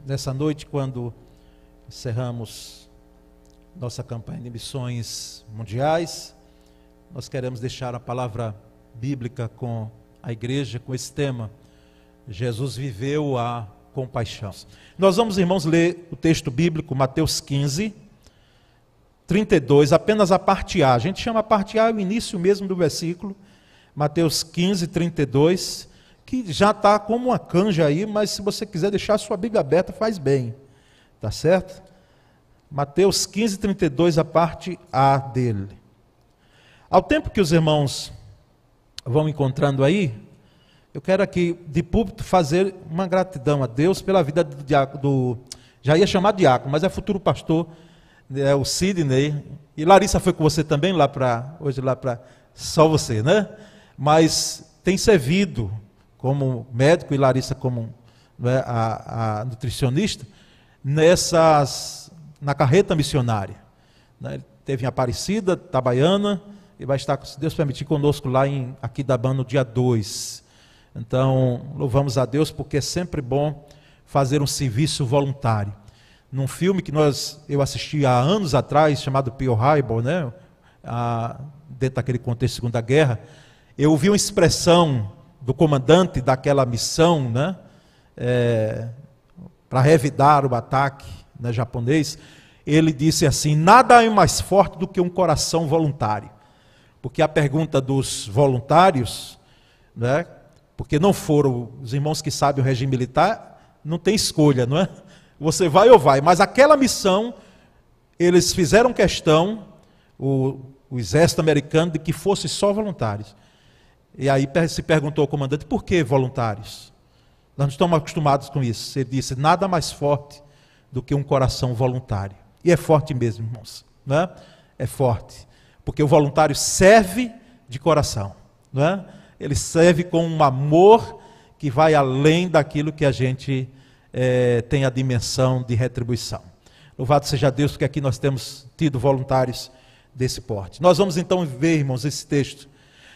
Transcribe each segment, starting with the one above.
nessa noite, quando encerramos nossa campanha de missões mundiais, nós queremos deixar a palavra bíblica com a igreja, com esse tema: Jesus viveu a compaixão. Nós vamos, irmãos, ler o texto bíblico, Mateus 15, 32, apenas a parte A. A gente chama a parte A o início mesmo do versículo, Mateus 15, 32, que já está como uma canja aí, mas se você quiser deixar a sua Bíblia aberta, faz bem, tá certo? Mateus 15, 32, a parte A dele. Ao tempo que os irmãos vão encontrando aí, eu quero aqui, de púlpito, fazer uma gratidão a Deus pela vida do já ia chamar diácono, mas é futuro pastor, o Sidney. E Larissa foi com você também hoje lá para só você, né? Mas tem servido como médico e Larissa como, né, a nutricionista na carreta missionária. Né? Ele esteve em Aparecida, Itabaiana, e vai estar, se Deus permitir, conosco lá em Aquidauana no dia 2. Então, louvamos a Deus, porque é sempre bom fazer um serviço voluntário. Num filme que eu assisti há anos atrás, chamado Pearl Harbor, né? Dentro daquele contexto de Segunda Guerra, eu ouvi uma expressão do comandante daquela missão, né? Para revidar o ataque, né, japonês. Ele disse assim: nada é mais forte do que um coração voluntário. Porque a pergunta dos voluntários, né, porque não foram os irmãos que sabem o regime militar, não tem escolha, não é? Você vai ou vai, mas aquela missão, eles fizeram questão, o exército americano, de que fosse só voluntários. E aí se perguntou ao comandante: por que voluntários? Nós não estamos acostumados com isso. Ele disse: nada mais forte do que um coração voluntário. E é forte mesmo, irmãos, não é? É forte, porque o voluntário serve de coração, não é? Ele serve com um amor que vai além daquilo que a gente tem a dimensão de retribuição. Louvado seja Deus, porque aqui nós temos tido voluntários desse porte. Nós vamos então ver, irmãos, esse texto.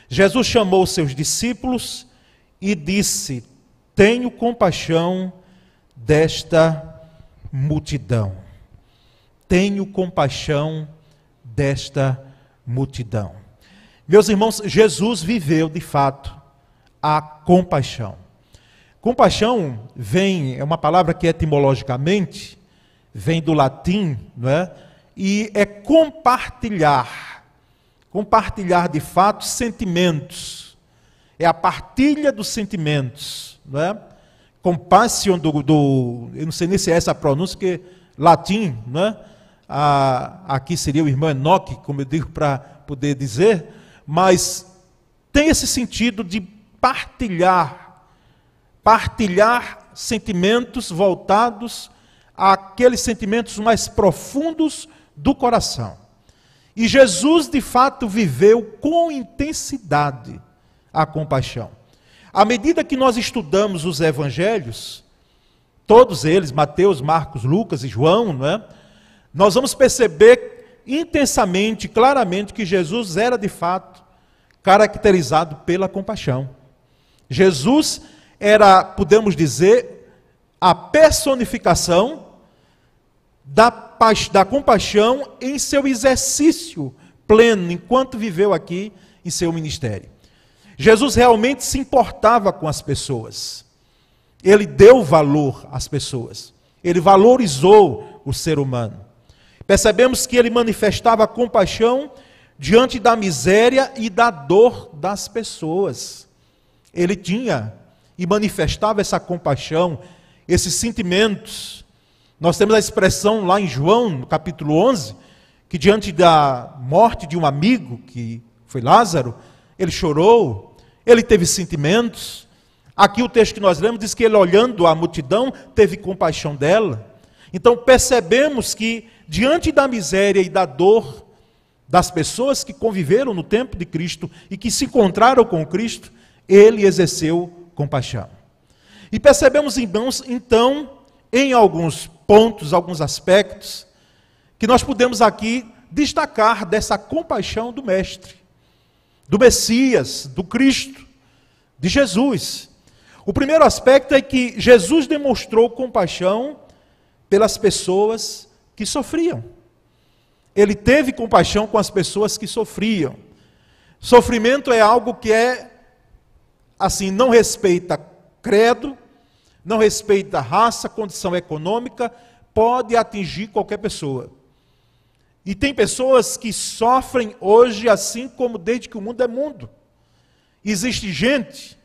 Jesus chamou os seus discípulos e disse: tenho compaixão desta multidão. Tenho compaixão desta multidão. Meus irmãos, Jesus viveu de fato a compaixão. Compaixão é uma palavra que etimologicamente vem do latim, não é? E é compartilhar. Compartilhar de fato sentimentos. É a partilha dos sentimentos, não é? Compassion eu não sei nem se é essa a pronúncia, porque latim, não é? Aqui seria o irmão Enoque, como eu digo para poder dizer, mas tem esse sentido de partilhar sentimentos voltados àqueles sentimentos mais profundos do coração. E Jesus, de fato, viveu com intensidade a compaixão. À medida que nós estudamos os evangelhos, todos eles, Mateus, Marcos, Lucas e João, não é? Nós vamos perceber intensamente, claramente, que Jesus era, de fato, caracterizado pela compaixão. Jesus era, podemos dizer, a personificação da compaixão em seu exercício pleno, enquanto viveu aqui em seu ministério. Jesus realmente se importava com as pessoas. Ele deu valor às pessoas. Ele valorizou o ser humano. Percebemos que ele manifestava compaixão diante da miséria e da dor das pessoas. Ele tinha e manifestava essa compaixão, esses sentimentos. Nós temos a expressão lá em João, no capítulo 11, que diante da morte de um amigo, que foi Lázaro, ele chorou, ele teve sentimentos. Aqui o texto que nós lemos diz que ele, olhando a multidão, teve compaixão dela. Então percebemos que diante da miséria e da dor das pessoas que conviveram no tempo de Cristo e que se encontraram com Cristo, ele exerceu compaixão. E percebemos, irmãos, então, em alguns pontos, alguns aspectos, que nós podemos aqui destacar dessa compaixão do Mestre, do Messias, do Cristo, de Jesus. O primeiro aspecto é que Jesus demonstrou compaixão pelas pessoas que sofriam. Ele teve compaixão com as pessoas que sofriam. Sofrimento é algo que assim, não respeita credo, não respeita raça, condição econômica, pode atingir qualquer pessoa. E tem pessoas que sofrem hoje assim como desde que o mundo é mundo. Existe gente,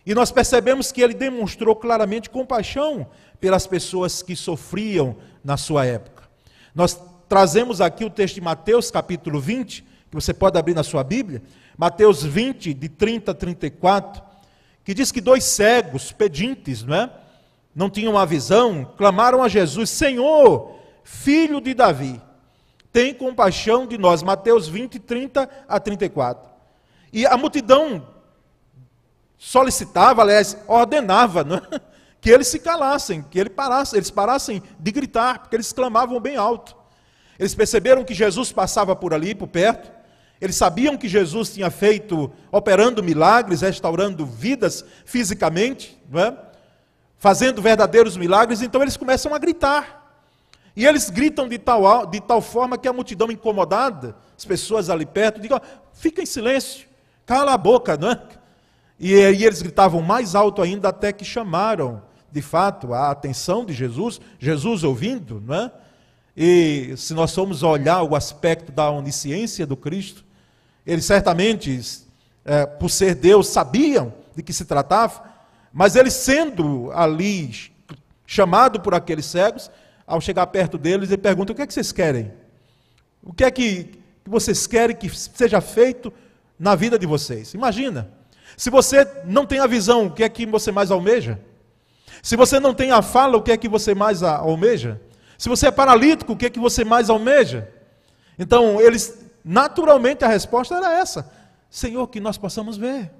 e nós percebemos que ele demonstrou claramente compaixão pelas pessoas que sofriam na sua época. Nós trazemos aqui o texto de Mateus, capítulo 20, que você pode abrir na sua Bíblia, Mateus 20, de 30 a 34, que diz que 2 cegos, pedintes, não tinham uma visão, clamaram a Jesus: Senhor, filho de Davi, tem compaixão de nós. Mateus 20, 30 a 34. E a multidão solicitava, aliás, ordenava, que eles se calassem, que eles parassem de gritar, porque eles clamavam bem alto. Eles perceberam que Jesus passava por ali, por perto. Eles sabiam que Jesus tinha feito, operando milagres, restaurando vidas fisicamente, fazendo verdadeiros milagres. Então eles começam a gritar. E eles gritam de tal forma que a multidão incomodada, as pessoas ali perto, digam: fica em silêncio, cala a boca, E aí eles gritavam mais alto ainda, até que chamaram, de fato, a atenção de Jesus, Jesus ouvindo, E se nós formos olhar o aspecto da onisciência do Cristo, eles certamente, por ser Deus, sabiam de que se tratava, mas ele, sendo ali chamado por aqueles cegos, ao chegar perto deles, ele pergunta: o que é que vocês querem? O que é que vocês querem que seja feito na vida de vocês? Imagina, se você não tem a visão, o que é que você mais almeja? Se você não tem a fala, o que é que você mais almeja? Se você é paralítico, o que é que você mais almeja? Então, naturalmente a resposta era essa: Senhor, que nós possamos ver.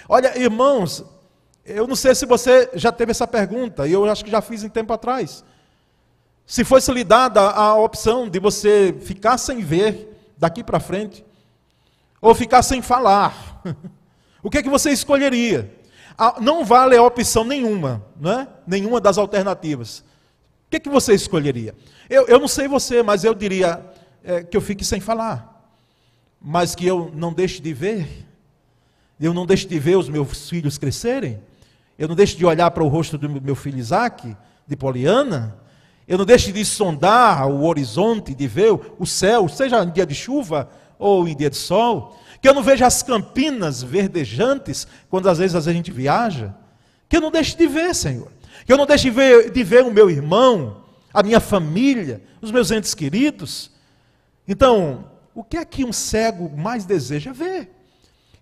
Olha, irmãos, eu não sei se você já teve essa pergunta, e eu acho que já fiz em tempo atrás. Se fosse lhe dada a opção de você ficar sem ver daqui para frente, ou ficar sem falar, o que é que você escolheria? Não vale a opção nenhuma, nenhuma das alternativas. O que é que você escolheria? Eu não sei você, mas eu diria que eu fique sem falar, mas que eu não deixe de ver, eu não deixe de ver os meus filhos crescerem, eu não deixe de olhar para o rosto do meu filho Isaac, de Poliana, eu não deixe de sondar o horizonte, de ver o céu, seja em dia de chuva ou em dia de sol, que eu não veja as campinas verdejantes, quando às vezes a gente viaja, que eu não deixe de ver, Senhor. Que eu não deixe de ver o meu irmão, a minha família, os meus entes queridos. Então, o que é que um cego mais deseja ver?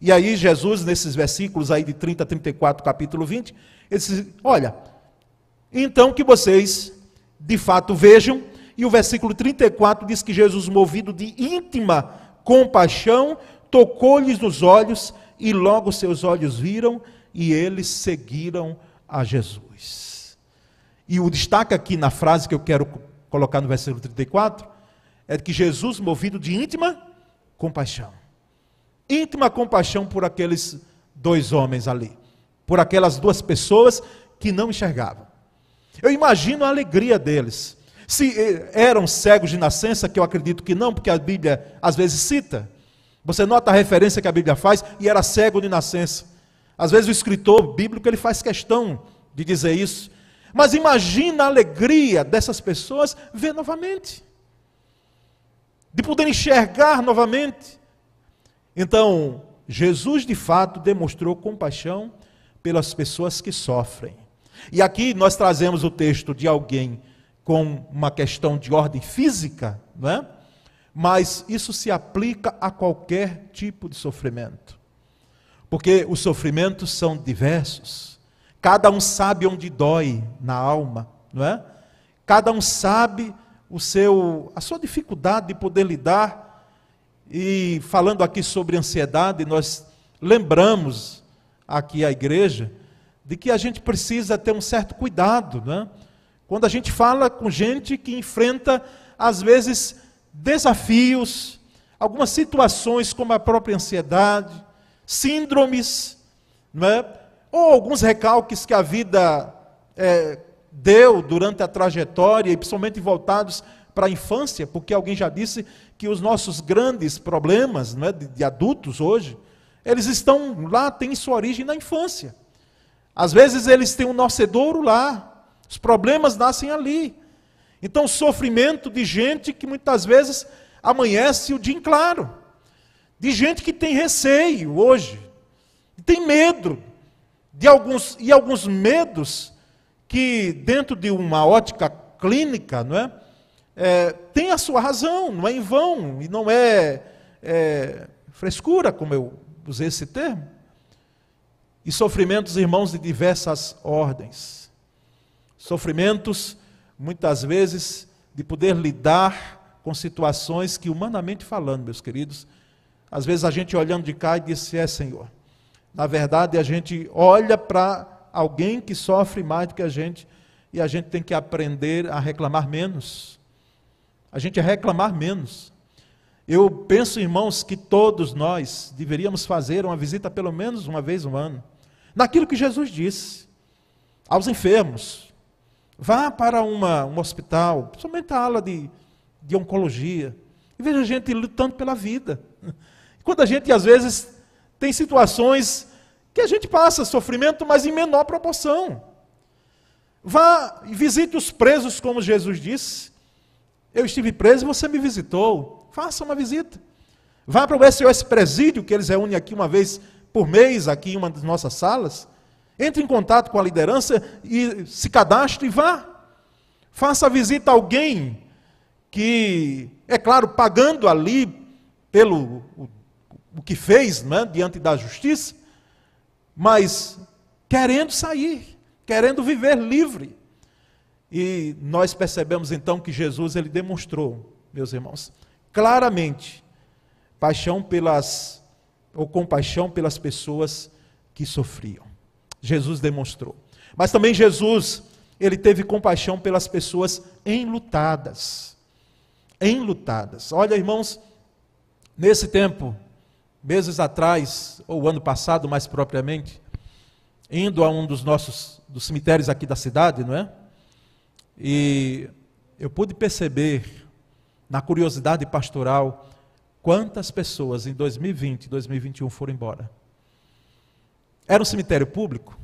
E aí Jesus, nesses versículos aí de 30 a 34, capítulo 20, ele diz: olha, então que vocês de fato vejam. E o versículo 34 diz que Jesus, movido de íntima compaixão, tocou-lhes nos olhos, e logo seus olhos viram, e eles seguiram a Jesus. E o destaque aqui na frase que eu quero colocar no versículo 34, é que Jesus, movido de íntima compaixão por aqueles 2 homens ali, por aquelas 2 pessoas que não enxergavam. Eu imagino a alegria deles. Se eram cegos de nascença, que eu acredito que não, porque a Bíblia às vezes cita, você nota a referência que a Bíblia faz, e era cego de nascença. Às vezes o escritor bíblico ele faz questão de dizer isso. Mas imagina a alegria dessas pessoas ver novamente, de poder enxergar novamente. Então, Jesus de fato demonstrou compaixão pelas pessoas que sofrem. E aqui nós trazemos o texto de alguém com uma questão de ordem física, mas isso se aplica a qualquer tipo de sofrimento. Porque os sofrimentos são diversos. Cada um sabe onde dói na alma, Cada um sabe a sua dificuldade de poder lidar. E falando aqui sobre ansiedade, nós lembramos aqui a igreja de que a gente precisa ter um certo cuidado, Quando a gente fala com gente que enfrenta, às vezes, desafios, algumas situações como a própria ansiedade, síndromes, ou alguns recalques que a vida deu durante a trajetória, e principalmente voltados para a infância, porque alguém já disse que os nossos grandes problemas, não é, de adultos hoje, eles estão lá, têm sua origem na infância. Às vezes eles têm um nascedouro lá, os problemas nascem ali. Então, sofrimento de gente que muitas vezes amanhece o dia em claro, de gente que tem receio hoje, tem medo, de alguns medos que dentro de uma ótica clínica, não é? Tem a sua razão, não é em vão, e não é frescura, como eu usei esse termo. E sofrimentos, irmãos, de diversas ordens. Sofrimentos, muitas vezes, de poder lidar com situações que, humanamente falando, meus queridos, às vezes a gente olhando de cá e diz, Senhor. Na verdade, a gente olha para alguém que sofre mais do que a gente, e a gente tem que aprender a reclamar menos. A gente reclamar menos. Eu penso, irmãos, que todos nós deveríamos fazer uma visita pelo menos uma vez no ano, naquilo que Jesus disse, aos enfermos. Vá para um hospital, principalmente a ala de oncologia, e veja a gente lutando pela vida. Quando a gente, às vezes, tem situações que a gente passa sofrimento, mas em menor proporção. Vá e visite os presos, como Jesus disse. Eu estive preso e você me visitou. Faça uma visita. Vá para o SOS Presídio, que eles reúnem aqui uma vez por mês, aqui em uma das nossas salas. Entre em contato com a liderança e se cadastre e vá. Faça a visita a alguém que, é claro, pagando ali pelo o que fez, né, diante da justiça, mas querendo sair, querendo viver livre. E nós percebemos então que Jesus, ele demonstrou, meus irmãos, claramente, compaixão pelas pessoas que sofriam. Jesus demonstrou. Mas também Jesus, ele teve compaixão pelas pessoas enlutadas. Enlutadas. Olha, irmãos, nesse tempo, meses atrás, ou ano passado mais propriamente, indo a um dos cemitérios aqui da cidade, não é? E eu pude perceber, na curiosidade pastoral, quantas pessoas em 2020 e 2021 foram embora. Era um cemitério público,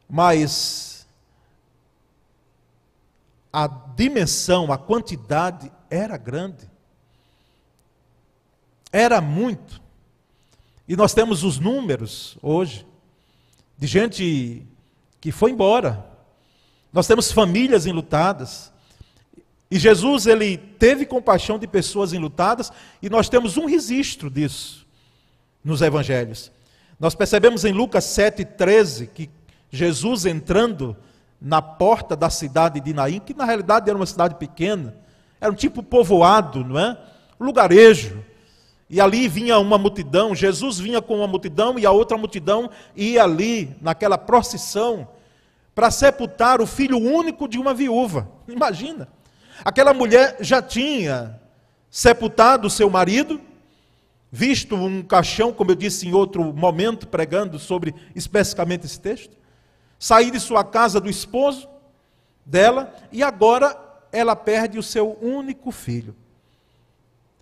mas a dimensão, a quantidade era grande. Era muito. E nós temos os números hoje de gente que foi embora. Nós temos famílias enlutadas. E Jesus, ele teve compaixão de pessoas enlutadas, e nós temos um registro disso nos evangelhos. Nós percebemos em Lucas 7,13 que Jesus entrando na porta da cidade de Naim, que na realidade era uma cidade pequena, era um tipo povoado, não é? Lugarejo. E ali vinha uma multidão, Jesus vinha com uma multidão e a outra multidão ia ali, naquela procissão, para sepultar o filho único de uma viúva. Imagina, aquela mulher já tinha sepultado o seu marido, visto um caixão, como eu disse em outro momento, pregando sobre especificamente esse texto, sair de sua casa do esposo dela, e agora ela perde o seu único filho.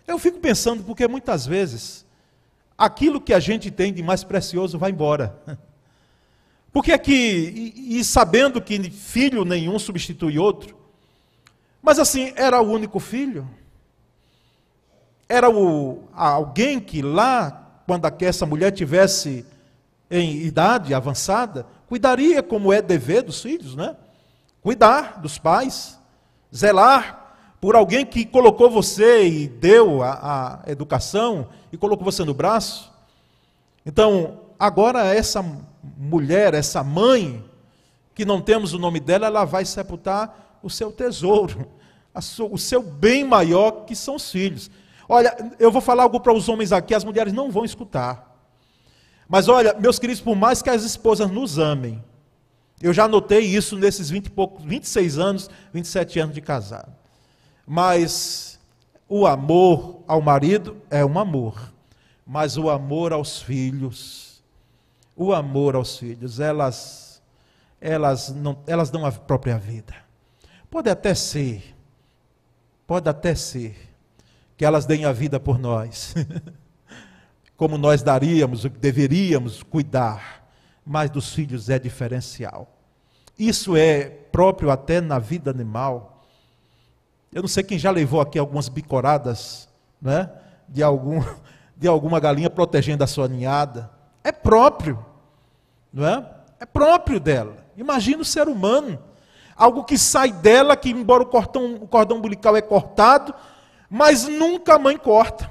Eu fico pensando, porque muitas vezes, aquilo que a gente tem de mais precioso vai embora. Porque aqui, e sabendo que filho nenhum substitui outro, mas assim, era o único filho, era alguém que lá, quando essa mulher tivesse em idade avançada, cuidaria, como é dever dos filhos, né? Cuidar dos pais, zelar por alguém que colocou você e deu a educação e colocou você no braço. Então, agora essa mulher, essa mãe, que não temos o nome dela, ela vai sepultar o seu tesouro, o seu bem maior, que são os filhos. Olha, eu vou falar algo para os homens aqui, as mulheres não vão escutar. Mas olha, meus queridos, por mais que as esposas nos amem, eu já notei isso nesses 26 anos, 27 anos de casado. Mas o amor ao marido é um amor, mas o amor aos filhos, elas dão a própria vida. Pode até ser que elas deem a vida por nós, como nós daríamos, deveríamos cuidar, mas dos filhos é diferencial. Isso é próprio até na vida animal. Eu não sei quem já levou aqui algumas bicoradas, né, de alguma galinha protegendo a sua ninhada. É próprio, não é? É próprio dela. Imagina o ser humano, algo que sai dela, que embora o cordão umbilical é cortado, mas nunca a mãe corta.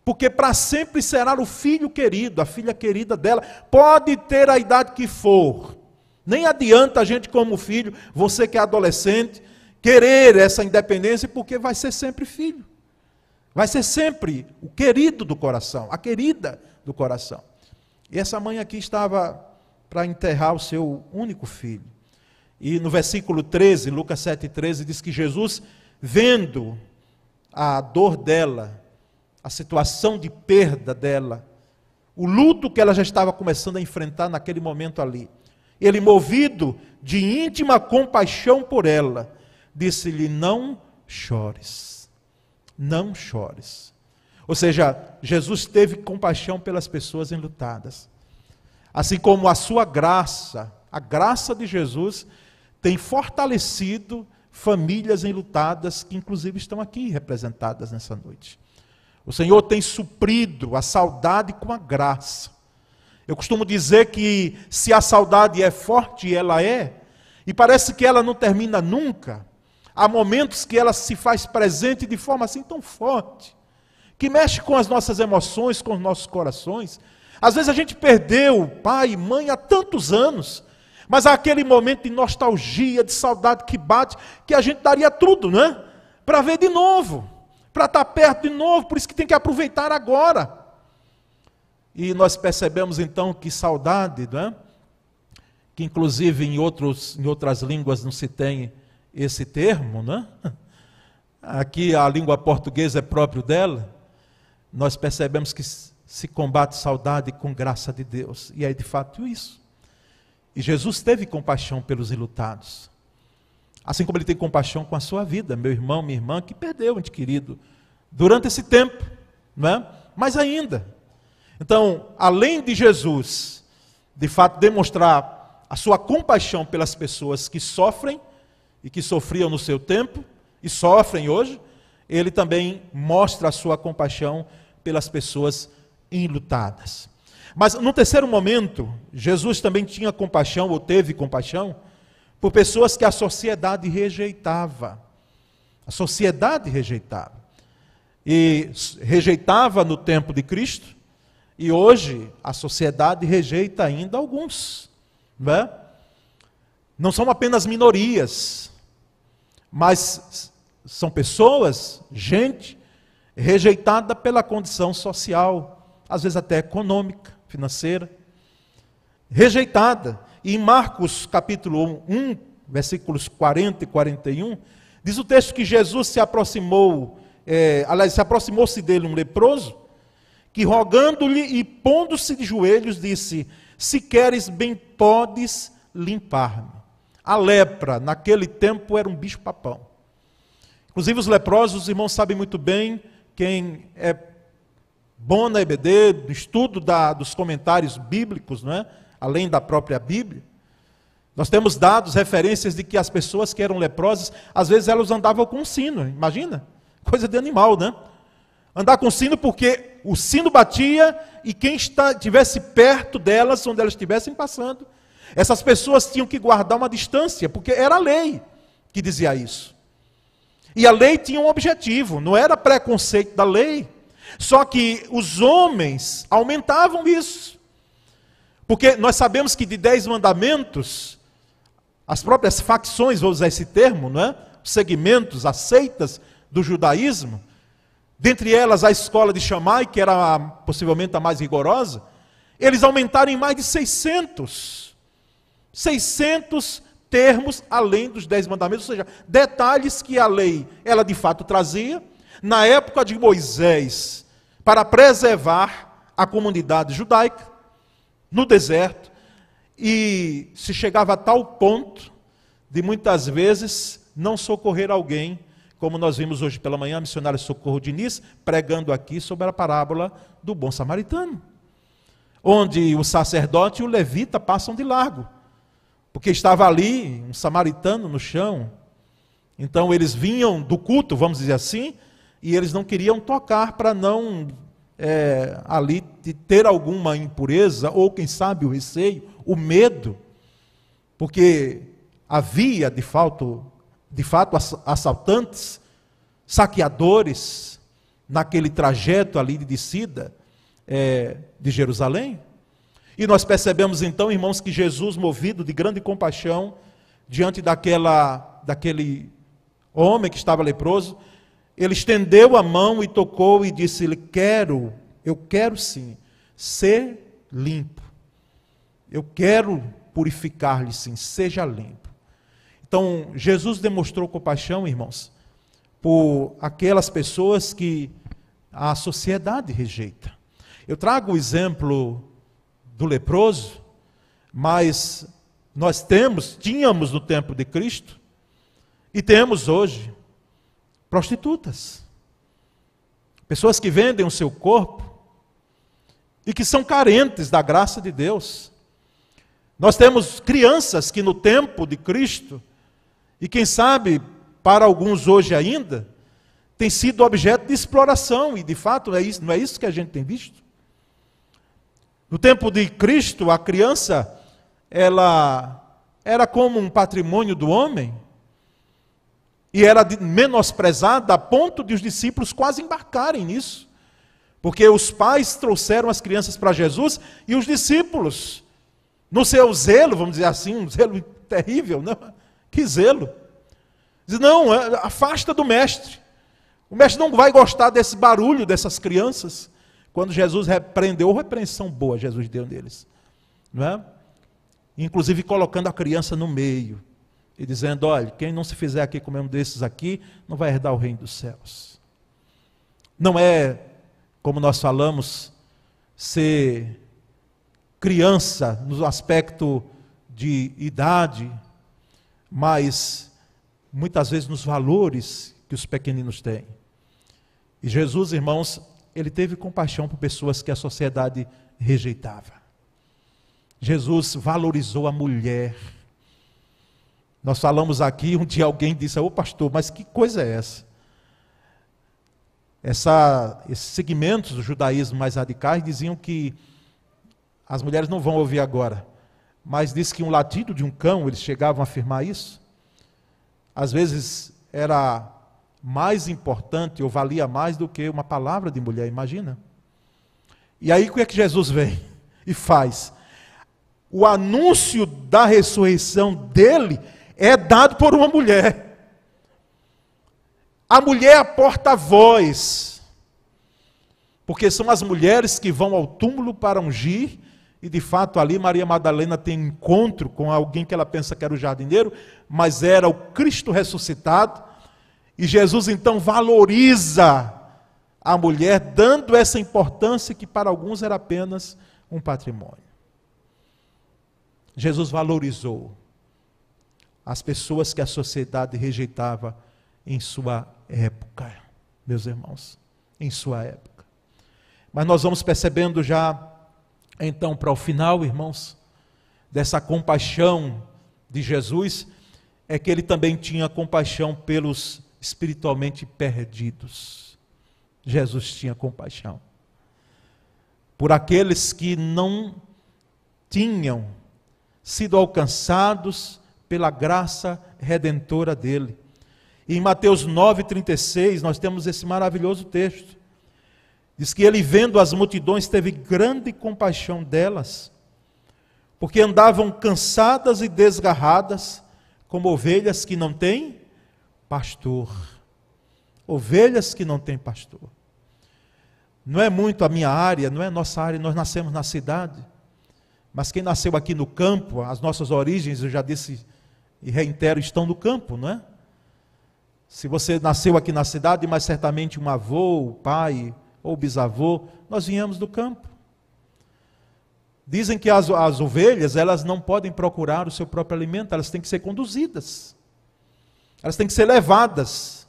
Porque para sempre será o filho querido, a filha querida dela. Pode ter a idade que for. Nem adianta a gente como filho, você que é adolescente, querer essa independência, porque vai ser sempre filho. Vai ser sempre o querido do coração, a querida do coração. E essa mãe aqui estava para enterrar o seu único filho. E no versículo 13, Lucas 7,13, diz que Jesus, vendo a dor dela, a situação de perda dela, o luto que ela já estava começando a enfrentar naquele momento ali, ele, movido de íntima compaixão por ela, disse-lhe: não chores, não chores. Ou seja, Jesus teve compaixão pelas pessoas enlutadas. Assim como a sua graça, a graça de Jesus, tem fortalecido famílias enlutadas, que inclusive estão aqui representadas nessa noite. O Senhor tem suprido a saudade com a graça. Eu costumo dizer que se a saudade é forte, e ela é, e parece que ela não termina nunca, há momentos que ela se faz presente de forma assim tão forte, que mexe com as nossas emoções, com os nossos corações. Às vezes a gente perdeu pai e mãe há tantos anos, mas há aquele momento de nostalgia, de saudade que bate, que a gente daria tudo, né? Para ver de novo, para estar perto de novo, por isso que tem que aproveitar agora. E nós percebemos então que saudade, né? Que inclusive em outras línguas não se tem esse termo, né? Aqui a língua portuguesa é próprio dela. Nós percebemos que se combate saudade com graça de Deus, e é de fato isso. E Jesus teve compaixão pelos enlutados, assim como ele tem compaixão com a sua vida, meu irmão, minha irmã, que perdeu um ente querido durante esse tempo, não é? Mas ainda. Então, além de Jesus, de fato, demonstrar a sua compaixão pelas pessoas que sofrem e que sofriam no seu tempo e sofrem hoje, ele também mostra a sua compaixão pelas pessoas enlutadas. Mas no terceiro momento, Jesus também tinha compaixão, ou teve compaixão, por pessoas que a sociedade rejeitava. A sociedade rejeitava. E rejeitava no tempo de Cristo, e hoje a sociedade rejeita ainda alguns. Não é? Não são apenas minorias, mas são pessoas, gente, rejeitada pela condição social, às vezes até econômica, financeira, rejeitada. E em Marcos capítulo 1, versículos 40 e 41, diz o texto que Jesus se aproximou, aproximou-se dele um leproso, que rogando-lhe e pondo-se de joelhos, disse: se queres bem podes limpar-me. A lepra, naquele tempo, era um bicho-papão. Inclusive os leprosos, os irmãos sabem muito bem, quem é bom na EBD, do estudo dos comentários bíblicos, não é? Além da própria Bíblia, nós temos dados, referências de que as pessoas que eram leprosas, às vezes elas andavam com um sino, imagina, coisa de animal, né? Andar com sino porque o sino batia e quem estivesse perto delas, onde elas estivessem passando, essas pessoas tinham que guardar uma distância, porque era a lei que dizia isso. E a lei tinha um objetivo, não era preconceito da lei, só que os homens aumentavam isso. Porque nós sabemos que de 10 mandamentos, as próprias facções, vou usar esse termo, não é? Os segmentos, as seitas do judaísmo, dentre elas a escola de Shammai, que era possivelmente a mais rigorosa, eles aumentaram em mais de 600 termos além dos 10 mandamentos, ou seja, detalhes que a lei, ela de fato trazia, na época de Moisés, para preservar a comunidade judaica, no deserto, e se chegava a tal ponto de muitas vezes não socorrer alguém, como nós vimos hoje pela manhã, a missionária Socorro Diniz, pregando aqui sobre a parábola do bom samaritano, onde o sacerdote e o levita passam de largo, porque estava ali um samaritano no chão. Então eles vinham do culto, vamos dizer assim, e eles não queriam tocar para não ali ter alguma impureza, ou quem sabe o receio, o medo, porque havia de fato assaltantes, saqueadores, naquele trajeto ali de descida de Jerusalém. E nós percebemos então, irmãos, que Jesus, movido de grande compaixão, diante daquele homem que estava leproso, ele estendeu a mão e tocou e disse: eu quero sim ser limpo, eu quero purificar-lhe sim, seja limpo. Então, Jesus demonstrou compaixão, irmãos, por aquelas pessoas que a sociedade rejeita. Eu trago o exemplo do leproso, mas nós tínhamos no tempo de Cristo, e temos hoje, prostitutas. Pessoas que vendem o seu corpo, e que são carentes da graça de Deus. Nós temos crianças que no tempo de Cristo, e quem sabe para alguns hoje ainda, tem sido objeto de exploração, e de fato não é isso que a gente tem visto. No tempo de Cristo, a criança, ela era como um patrimônio do homem, e era menosprezada a ponto de os discípulos quase embarcarem nisso, porque os pais trouxeram as crianças para Jesus, e os discípulos, no seu zelo, vamos dizer assim, um zelo terrível, não? Que zelo? Diz: não, afasta do mestre. O mestre não vai gostar desse barulho dessas crianças. Quando Jesus repreendeu, repreensão boa Jesus deu neles, não é? Inclusive colocando a criança no meio e dizendo: olha, quem não se fizer aqui como um desses aqui, não vai herdar o reino dos céus. Não é, como nós falamos, ser criança no aspecto de idade, mas muitas vezes nos valores que os pequeninos têm. E Jesus, irmãos, ele teve compaixão por pessoas que a sociedade rejeitava. Jesus valorizou a mulher. Nós falamos aqui, um dia alguém disse: ô pastor, mas que coisa é essa? Esses segmentos do judaísmo mais radicais diziam que as mulheres não vão ouvir agora, mas diz que um latido de um cão, eles chegavam a afirmar isso, às vezes era mais importante ou valia mais do que uma palavra de mulher, imagina. E aí o que é que Jesus vem e faz? O anúncio da ressurreição dele é dado por uma mulher. A mulher é a porta-voz, porque são as mulheres que vão ao túmulo para ungir, e de fato ali Maria Madalena tem um encontro com alguém que ela pensa que era o jardineiro, mas era o Cristo ressuscitado. E Jesus então valoriza a mulher, dando essa importância que para alguns era apenas um patrimônio. Jesus valorizou as pessoas que a sociedade rejeitava em sua época, meus irmãos, em sua época. Mas nós vamos percebendo já, então, para o final, irmãos, dessa compaixão de Jesus, é que ele também tinha compaixão pelos espiritualmente perdidos. Jesus tinha compaixão por aqueles que não tinham sido alcançados pela graça redentora dele. E em Mateus 9,36, nós temos esse maravilhoso texto. Diz que ele, vendo as multidões, teve grande compaixão delas, porque andavam cansadas e desgarradas, como ovelhas que não têm pastor. Ovelhas que não têm pastor. Não é muito a minha área, não é a nossa área, nós nascemos na cidade. Mas quem nasceu aqui no campo, as nossas origens, eu já disse e reitero, estão no campo, não é? Se você nasceu aqui na cidade, mas certamente um avô, o pai ou bisavô, nós viemos do campo. Dizem que as ovelhas, elas não podem procurar o seu próprio alimento, elas têm que ser conduzidas. Elas têm que ser levadas.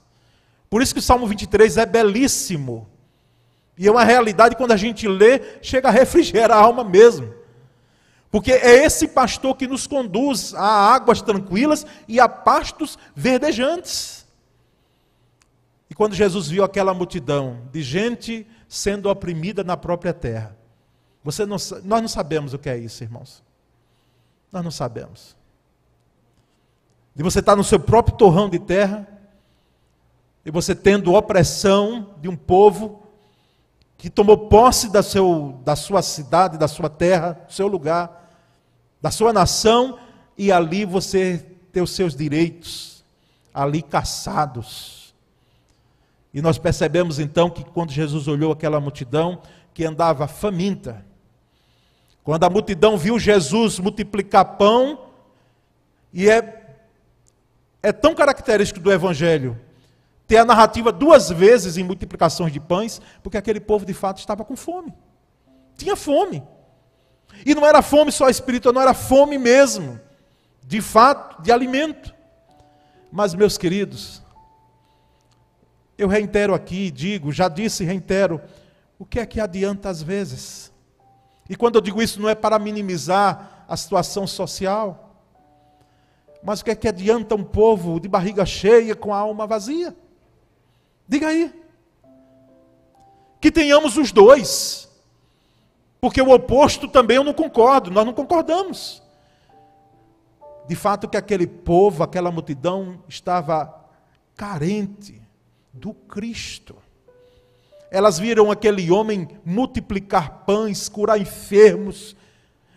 Por isso que o Salmo 23 é belíssimo. E é uma realidade, quando a gente lê, chega a refrigerar a alma mesmo. Porque é esse pastor que nos conduz a águas tranquilas e a pastos verdejantes. E quando Jesus viu aquela multidão de gente sendo oprimida na própria terra, nós não sabemos o que é isso, irmãos. Nós não sabemos. De você estar no seu próprio torrão de terra, e você tendo opressão de um povo que tomou posse da sua cidade, da sua terra, do seu lugar, da sua nação, e ali você ter os seus direitos ali caçados. E nós percebemos então que quando Jesus olhou aquela multidão que andava faminta, quando a multidão viu Jesus multiplicar pão, e é tão característico do Evangelho ter a narrativa 2 vezes em multiplicações de pães, porque aquele povo de fato estava com fome. Tinha fome. E não era fome só espiritual, não era fome mesmo, de fato, de alimento. Mas, meus queridos, eu reitero aqui, já disse e reitero, o que é que adianta às vezes? E quando eu digo isso não é para minimizar a situação social, mas o que é que adianta um povo de barriga cheia com a alma vazia? Diga aí. Que tenhamos os dois. Porque o oposto também eu não concordo, nós não concordamos. De fato que aquele povo, aquela multidão estava carente do Cristo. Elas viram aquele homem multiplicar pães, curar enfermos,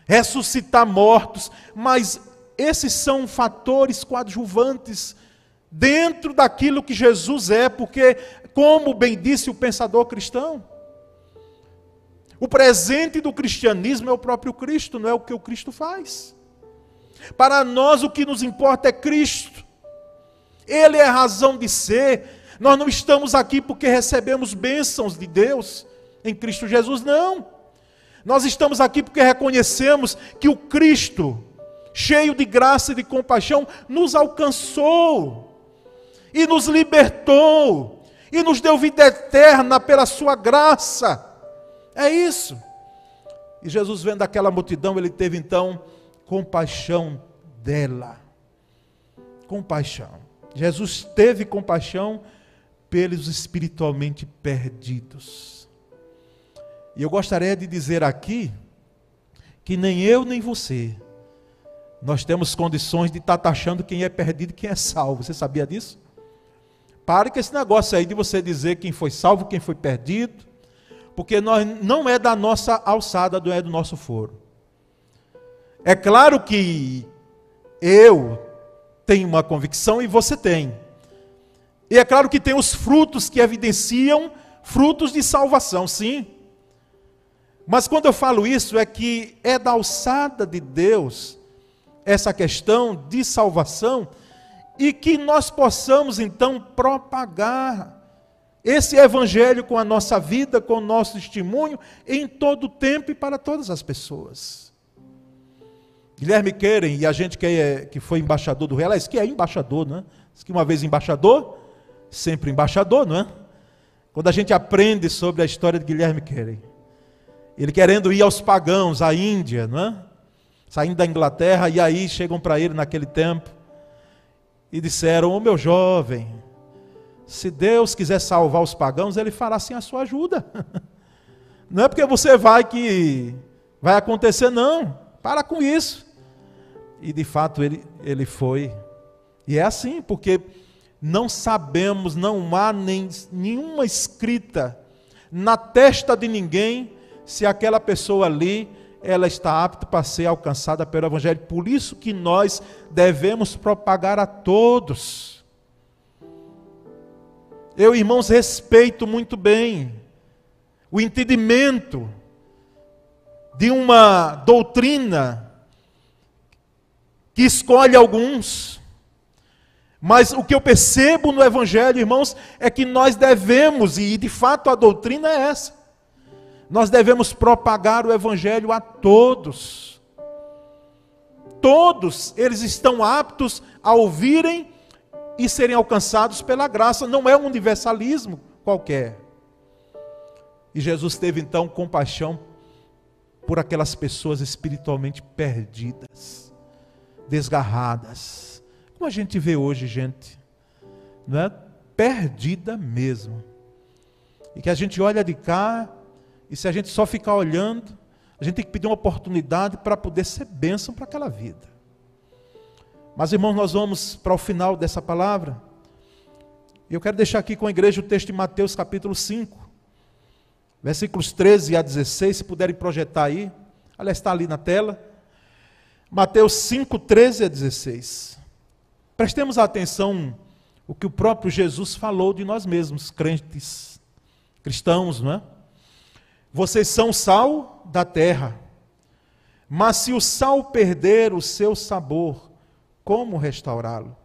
ressuscitar mortos, mas esses são fatores coadjuvantes dentro daquilo que Jesus é, porque, como bem disse o pensador cristão, o presente do cristianismo é o próprio Cristo, não é o que o Cristo faz. Para nós o que nos importa é Cristo. Ele é a razão de ser. Nós não estamos aqui porque recebemos bênçãos de Deus em Cristo Jesus, não. Nós estamos aqui porque reconhecemos que o Cristo, cheio de graça e de compaixão, nos alcançou e nos libertou e nos deu vida eterna pela sua graça. É isso. E Jesus, vendo aquela multidão, ele teve então compaixão dela. Compaixão. Jesus teve compaixão pelos espiritualmente perdidos. E eu gostaria de dizer aqui que nem eu nem você, nós temos condições de estar taxando quem é perdido e quem é salvo. Você sabia disso? Pare com esse negócio aí de você dizer quem foi salvo, quem foi perdido, porque não é da nossa alçada, não é do nosso foro. É claro que eu tenho uma convicção e você tem. E é claro que tem os frutos que evidenciam frutos de salvação, sim. Mas quando eu falo isso, é que é da alçada de Deus essa questão de salvação, e que nós possamos então propagar esse evangelho com a nossa vida, com o nosso testemunho, em todo o tempo e para todas as pessoas. Guilherme Keren, e a gente que foi embaixador do rei, aliás, que é embaixador, não é? Diz que uma vez embaixador, sempre embaixador, não é? Quando a gente aprende sobre a história de Guilherme Keren, ele querendo ir aos pagãos, à Índia, não é? Saindo da Inglaterra, e aí chegam para ele naquele tempo, e disseram: ô meu jovem, se Deus quiser salvar os pagãos, Ele fará sem a sua ajuda. Não é porque você vai que vai acontecer, não. Para com isso. E de fato ele foi. E é assim, porque não sabemos, não há nenhuma escrita na testa de ninguém se aquela pessoa ali, ela está apta para ser alcançada pelo Evangelho. Por isso que nós devemos propagar a todos. Eu, irmãos, respeito muito bem o entendimento de uma doutrina que escolhe alguns. Mas o que eu percebo no Evangelho, irmãos, é que nós devemos, e de fato a doutrina é essa, Nós devemos propagar o Evangelho a todos. Todos eles estão aptos a ouvirem e serem alcançados pela graça. Não é um universalismo qualquer. E Jesus teve então compaixão por aquelas pessoas espiritualmente perdidas, desgarradas. Como a gente vê hoje, gente, não é? Perdida mesmo. E que a gente olha de cá, e se a gente só ficar olhando, a gente tem que pedir uma oportunidade para poder ser bênção para aquela vida. Mas, irmãos, nós vamos para o final dessa palavra. Eu quero deixar aqui com a igreja o texto de Mateus capítulo 5, versículos 13 a 16, se puderem projetar aí. Aliás, está ali na tela. Mateus 5, 13 a 16. Prestemos atenção o que o próprio Jesus falou de nós mesmos, crentes, cristãos, não é? Vocês são sal da terra, mas se o sal perder o seu sabor, como restaurá-lo?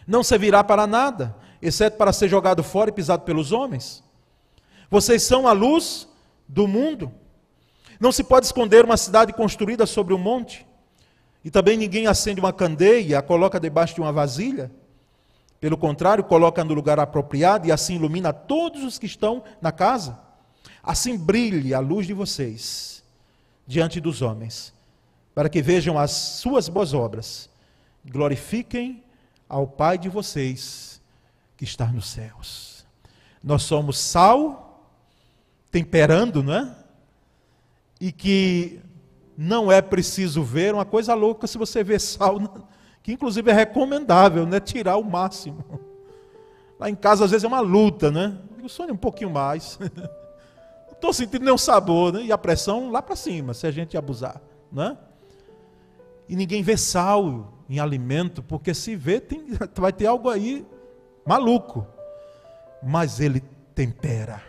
Não servirá para nada, exceto para ser jogado fora e pisado pelos homens. Vocês são a luz do mundo. Não se pode esconder uma cidade construída sobre um monte, e também ninguém acende uma candeia e a coloca debaixo de uma vasilha. Pelo contrário, coloca no lugar apropriado e assim ilumina todos os que estão na casa. Assim brilhe a luz de vocês diante dos homens, para que vejam as suas boas obras, glorifiquem ao Pai de vocês que está nos céus. Nós somos sal, temperando, não é? E que não é preciso ver, uma coisa louca se você vê sal, que inclusive é recomendável, né? Tirar o máximo. Lá em casa às vezes é uma luta, né? Eu sonho um pouquinho mais. Não estou sentindo nenhum sabor, né? E a pressão lá para cima, se a gente abusar, né? E ninguém vê sal em alimento, porque se vê, vai ter algo aí maluco. Mas ele tempera.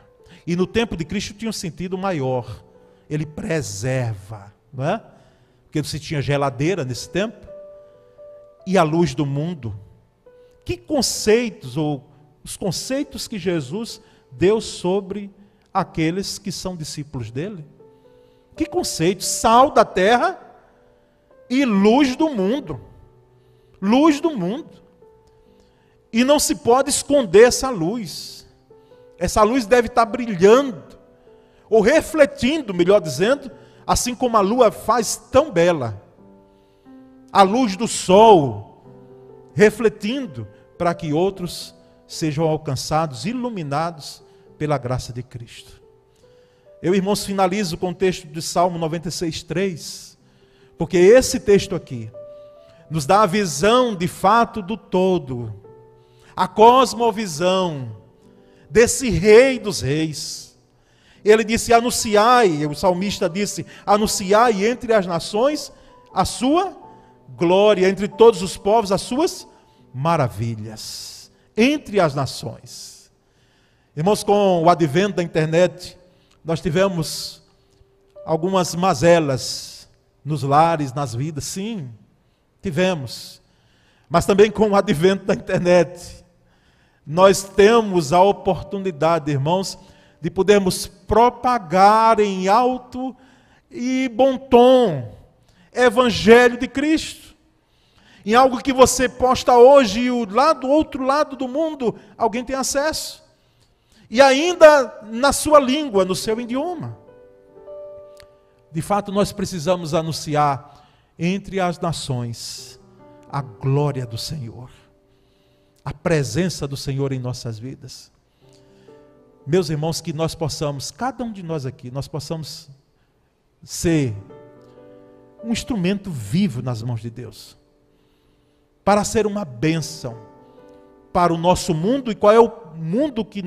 E no tempo de Cristo tinha um sentido maior. Ele preserva, não é? Porque você tinha geladeira nesse tempo. E a luz do mundo. Que conceitos, ou os conceitos que Jesus deu sobre aqueles que são discípulos dele? Que conceitos? Sal da terra e luz do mundo. Luz do mundo. E não se pode esconder essa luz. Essa luz deve estar brilhando, ou refletindo, melhor dizendo, assim como a lua faz tão bela. A luz do sol, refletindo, para que outros sejam alcançados, iluminados pela graça de Cristo. Eu, irmãos, finalizo com o texto de Salmo 96:3, porque esse texto aqui nos dá a visão de fato do todo, a cosmovisão desse Rei dos Reis. Ele disse: anunciai, o salmista disse, anunciai entre as nações a sua glória, entre todos os povos as suas maravilhas, entre as nações. Irmãos, com o advento da internet, nós tivemos algumas mazelas nos lares, nas vidas, sim, tivemos. Mas também com o advento da internet, nós temos a oportunidade, irmãos, de podermos propagar em alto e bom tom Evangelho de Cristo. Em algo que você posta hoje e o outro lado do mundo, alguém tem acesso. E ainda na sua língua, no seu idioma. De fato, nós precisamos anunciar entre as nações a glória do Senhor. A presença do Senhor em nossas vidas. Meus irmãos, que nós possamos, cada um de nós aqui, nós possamos ser um instrumento vivo nas mãos de Deus, para ser uma bênção para o nosso mundo. E qual é o mundo que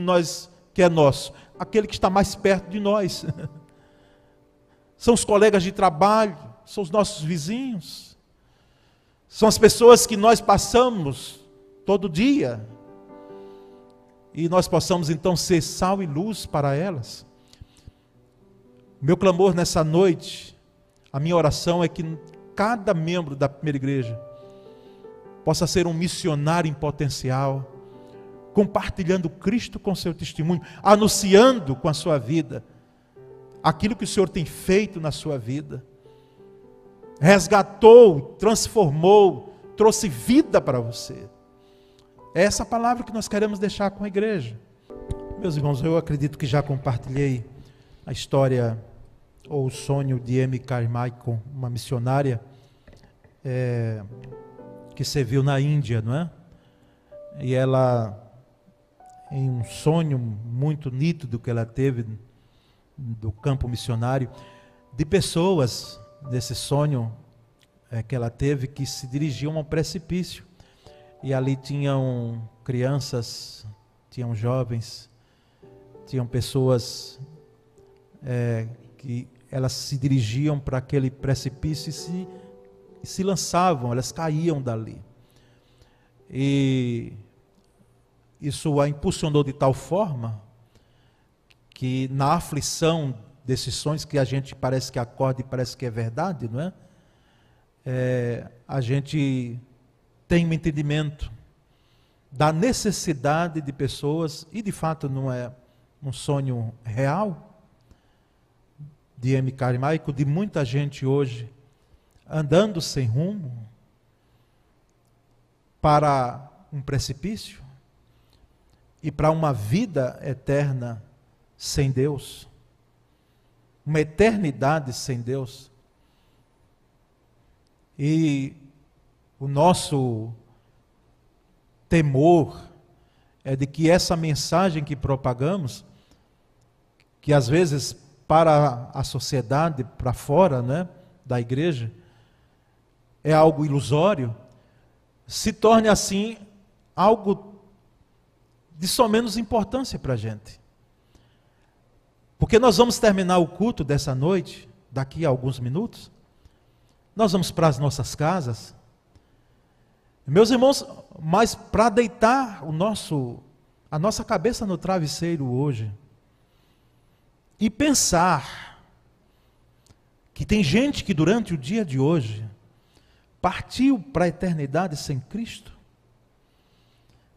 é nosso? Aquele que está mais perto de nós. São os colegas de trabalho, são os nossos vizinhos, são as pessoas que nós passamos todo dia, e nós possamos então ser sal e luz para elas. Meu clamor nessa noite, a minha oração é que cada membro da primeira igreja possa ser um missionário em potencial, compartilhando Cristo com seu testemunho, anunciando com a sua vida aquilo que o Senhor tem feito na sua vida. Resgatou, transformou, trouxe vida para você. É essa palavra que nós queremos deixar com a igreja. Meus irmãos, eu acredito que já compartilhei a história ou o sonho de Amy Carmichael, uma missionária que serviu na Índia, não é? E ela, em um sonho muito nítido que ela teve do campo missionário, de pessoas desse sonho que ela teve que se dirigiam a um precipício. E ali tinham crianças, tinham jovens, tinham pessoas que elas se dirigiam para aquele precipício e se lançavam, elas caíam dali. E isso a impulsionou de tal forma que na aflição desses sonhos, que a gente parece que acorda e parece que é verdade, não é? A gente tem um entendimento da necessidade de pessoas, e de fato não é um sonho real, de Amy Carmichael, de muita gente hoje andando sem rumo para um precipício e para uma vida eterna sem Deus, uma eternidade sem Deus. E o nosso temor é de que essa mensagem que propagamos, que às vezes para a sociedade, para fora, né, da igreja, é algo ilusório, se torne assim algo de só menos importância para a gente. Porque nós vamos terminar o culto dessa noite, daqui a alguns minutos, nós vamos para as nossas casas. Meus irmãos, mas para deitar a nossa cabeça no travesseiro hoje, e pensar que tem gente que durante o dia de hoje partiu para a eternidade sem Cristo,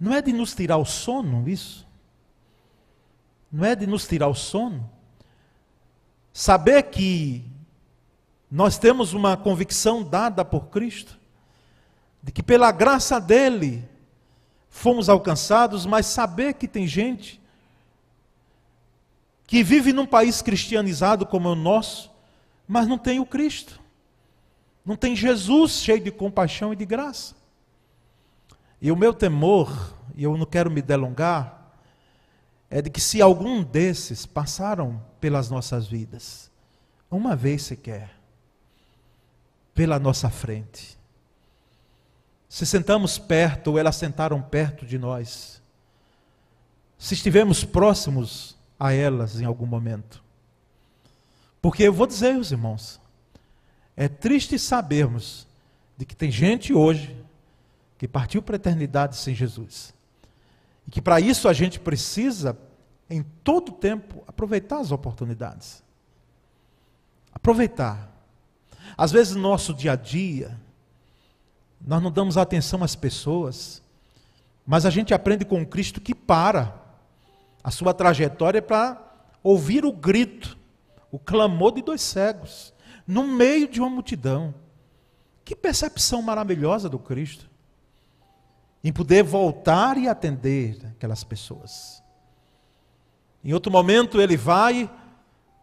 não é de nos tirar o sono isso? Não é de nos tirar o sono? Saber que nós temos uma convicção dada por Cristo, de que pela graça dele fomos alcançados, mas saber que tem gente que vive num país cristianizado como é o nosso, mas não tem o Cristo, não tem Jesus cheio de compaixão e de graça. E o meu temor, e eu não quero me delongar, é de que se algum desses passaram pelas nossas vidas, uma vez sequer, pela nossa frente, se sentamos perto ou elas sentaram perto de nós, se estivemos próximos a elas em algum momento. Porque eu vou dizer, os irmãos, é triste sabermos de que tem gente hoje que partiu para a eternidade sem Jesus. E que para isso a gente precisa, em todo tempo, aproveitar as oportunidades. Aproveitar. Às vezes no nosso dia a dia, nós não damos atenção às pessoas, mas a gente aprende com Cristo que para a sua trajetória para ouvir o grito, o clamor de 2 cegos, no meio de uma multidão. Que percepção maravilhosa do Cristo, em poder voltar e atender aquelas pessoas. Em outro momento ele vai,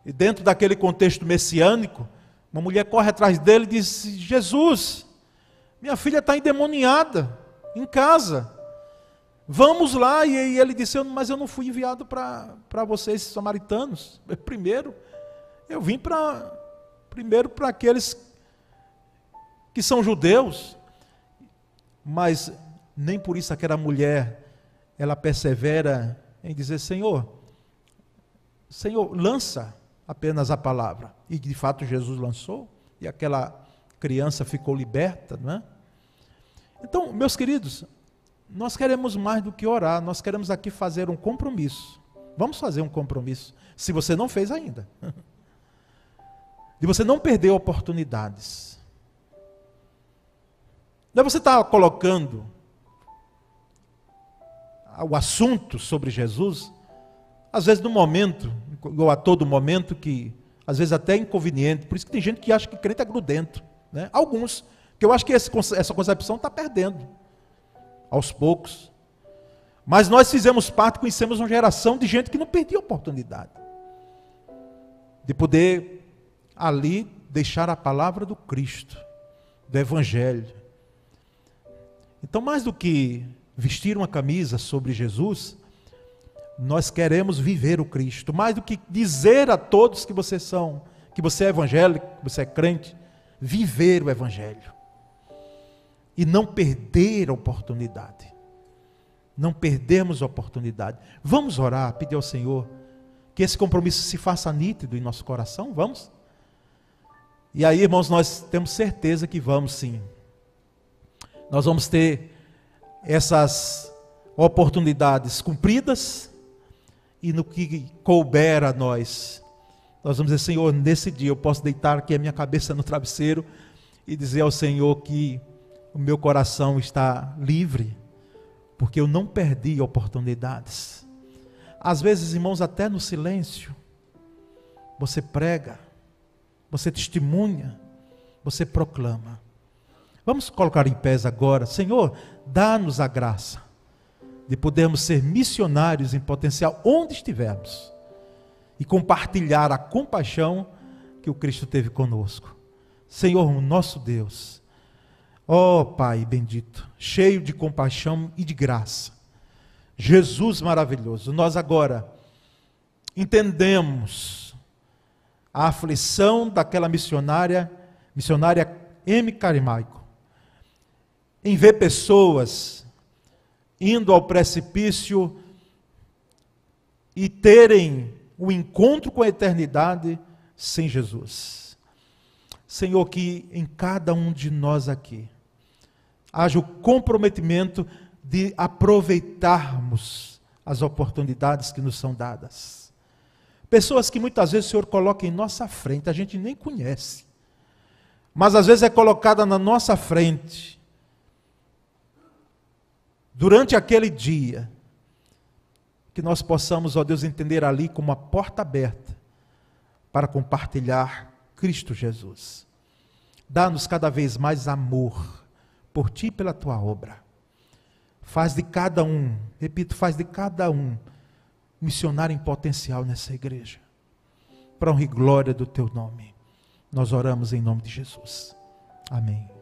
e dentro daquele contexto messiânico, uma mulher corre atrás dele e diz: Jesus, minha filha está endemoniada, em casa, vamos lá. E ele disse: mas eu não fui enviado para vocês samaritanos, eu vim primeiro para aqueles que são judeus. Mas nem por isso aquela mulher, ela persevera em dizer: Senhor, lança apenas a palavra. E de fato Jesus lançou, e aquela criança ficou liberta, não é? Então, meus queridos, nós queremos mais do que orar, nós queremos aqui fazer um compromisso. Vamos fazer um compromisso, se você não fez ainda, de você não perder oportunidades. Daí você está colocando o assunto sobre Jesus, às vezes no momento, ou a todo momento que às vezes até inconveniente. Por isso que tem gente que acha que crente é grudento, né? Alguns, que eu acho que essa concepção está perdendo, aos poucos. Mas nós fizemos parte, conhecemos uma geração de gente que não perdia a oportunidade de poder ali deixar a palavra do Cristo, do Evangelho. Então, mais do que vestir uma camisa sobre Jesus, nós queremos viver o Cristo. Mais do que dizer a todos que você é evangélico, que você é crente, viver o Evangelho. E não perder a oportunidade. Não perdermos a oportunidade. Vamos orar, pedir ao Senhor que esse compromisso se faça nítido em nosso coração, vamos? E aí, irmãos, nós temos certeza que vamos sim. Nós vamos ter essas oportunidades cumpridas, e no que couber a nós, nós vamos dizer: Senhor, nesse dia eu posso deitar aqui a minha cabeça no travesseiro e dizer ao Senhor que o meu coração está livre, porque eu não perdi oportunidades. Às vezes, irmãos, até no silêncio, você prega, você testemunha, você proclama. Vamos colocar em pés agora. Senhor, dá-nos a graça de podermos ser missionários em potencial onde estivermos e compartilhar a compaixão que o Cristo teve conosco. Senhor, o nosso Deus, ó Pai bendito, cheio de compaixão e de graça, Jesus maravilhoso, nós agora entendemos a aflição daquela missionária M. Carimaico, em ver pessoas indo ao precipício e terem o encontro com a eternidade sem Jesus. Senhor, que em cada um de nós aqui haja o comprometimento de aproveitarmos as oportunidades que nos são dadas. Pessoas que muitas vezes o Senhor coloca em nossa frente, a gente nem conhece, mas às vezes é colocada na nossa frente, durante aquele dia, que nós possamos, ó Deus, entender ali como uma porta aberta, para compartilhar Cristo Jesus. Dá-nos cada vez mais amor, por Ti e pela Tua obra. Faz de cada um, repito, faz de cada um missionário em potencial nessa igreja, para honra e glória do Teu nome. Nós oramos em nome de Jesus. Amém.